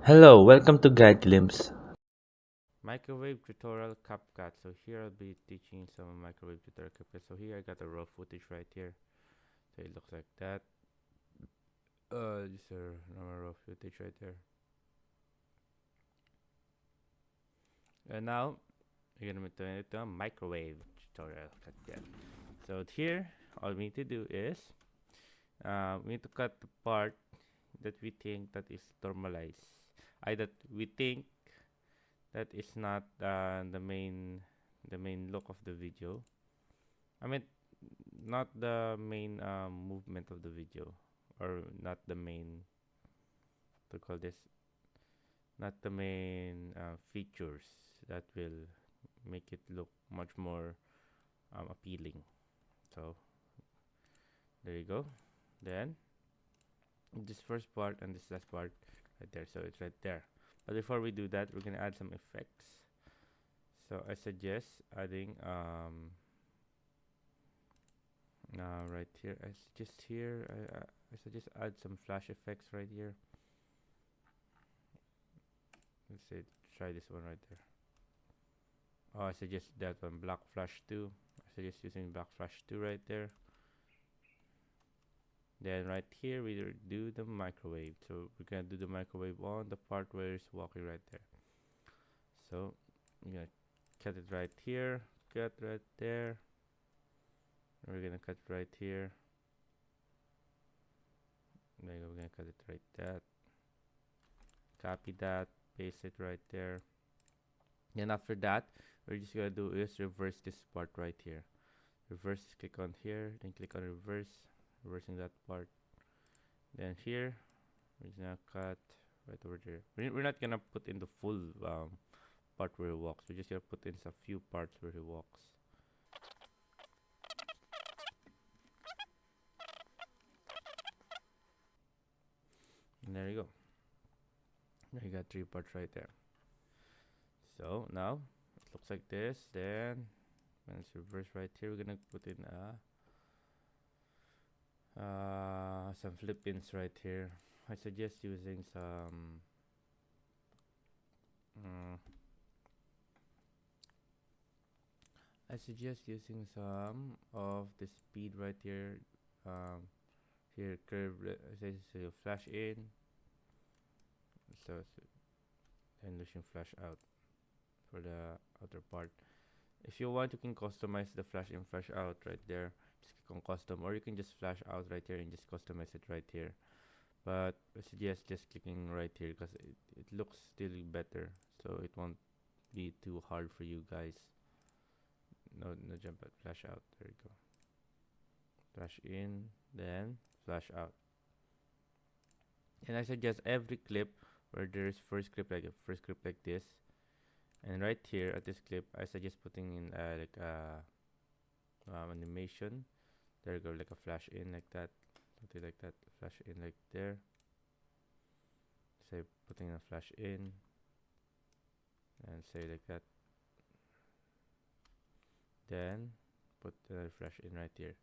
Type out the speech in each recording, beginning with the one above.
Hello, welcome to Guide Glimpse. Microwave tutorial CapCut. So here I'll be teaching some microwave tutorial CapCut. So here I got the raw footage right here. So it looks like that. Just a normal raw footage right there. And now we're gonna be doing it to a microwave tutorial CapCut. So here, all we need to do is we need to cut the part that we think that is normalized. I that we think that is not the main look of the video. I mean, not the main movement of the video, or not the main, to call this, not the main features that will make it look much more appealing. So there you go. Then this first part and this last part right there, so it's right there. But before we do that, we're gonna add some effects. So I suggest adding right here. I suggest add some flash effects right here. Let's say try this one right there. Oh, I suggest that one, Black Flash 2. I suggest using Black Flash 2 right there. Then right here we do the microwave. So we're gonna do the microwave on the part where it's walking right there. So we're gonna cut it right here, cut right there. We're gonna cut right here. There you go, we're gonna cut it right that. Copy that, paste it right there. Then after that, we're just gonna do is reverse this part right here. Reverse, click on here, then click on reverse, reversing that part. Then here, we're just gonna cut right over there. We're not gonna put in the full part where he walks. We're just gonna put in a few parts where he walks. And there you go. Now you got three parts right there. So now it looks like this. Then when it's reverse right here, we're gonna put in some flip ins right here. I suggest using some mm, I suggest using some of the speed right here. Here curve says flash in, so and Lucian flash out for the outer part. If you want, you can customize the flash in, flash out right there. Just click on custom, or you can just flash out right here and just customize it right here. But I suggest just clicking right here because it looks still better, so it won't be too hard for you guys. No jump at flash out. There you go. Flash in, then flash out. And I suggest every clip where there's first clip like this, and right here at this clip, I suggest putting in like a animation. There you go, like a flash in like that, something like that. Flash in like there. Say putting a flash in, and say like that. Then put the flash in right here.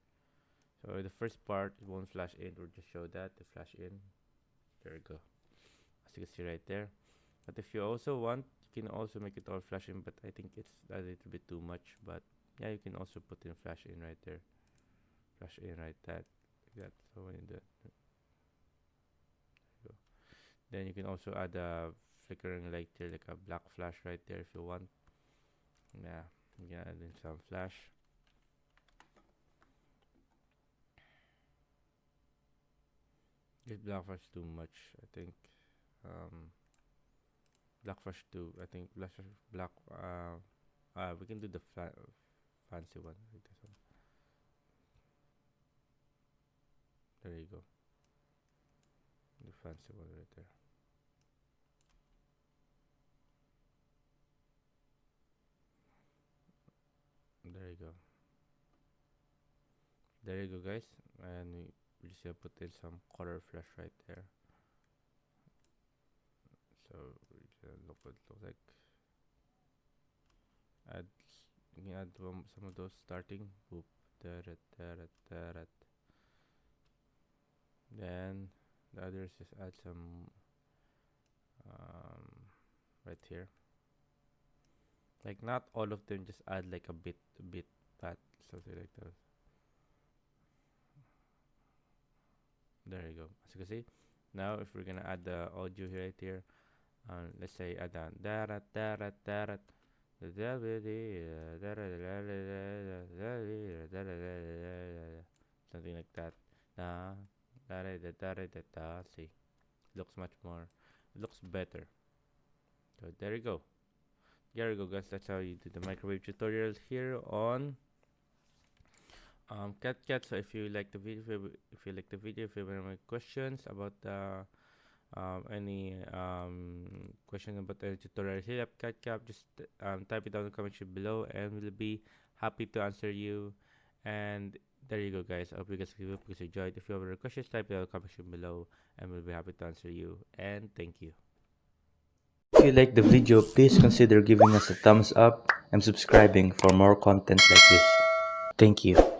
So the first part it won't flash in, we'll just show that the flash in. There you go, as you can see right there. But if you also want, you can also make it all flash in, but I think it's a little bit too much. But yeah, you can also put in flash in right there, flash in right that, like that. So when you do it, there you go. Then you can also add a flickering light there, like a black flash right there if you want. Yeah, you can add in some flash. This black flash too much, I think. Um, Black Flash 2. I think Black. We can do the fancy one, like this one. There you go. The fancy one right there. There you go. There you go, guys. And we just put in some color flash right there. So we can look what it looks like. Add. You can add some of those starting. Boop. There. Then the others just add some right here. Like not all of them, just add like a bit, pat, something like that. There you go. As you can see, now if we're gonna add the audio right here, let's say add on darat darat darat. Something like that. Da, da, da, da, da, da, da, da. See, looks much more, it looks better. So there you go. There you go, guys. That's how you do the microwave tutorial here on CapCut. So if you like the video, if you have any questions about any question about the tutorial here at CapCut, just type it down in the comment section below, and we'll be happy to answer you. And there you go, guys. I hope you guys enjoyed. If you have any questions, type it down in the comment section below, and we'll be happy to answer you. And thank you. If you like the video, please consider giving us a thumbs up and subscribing for more content like this. Thank you.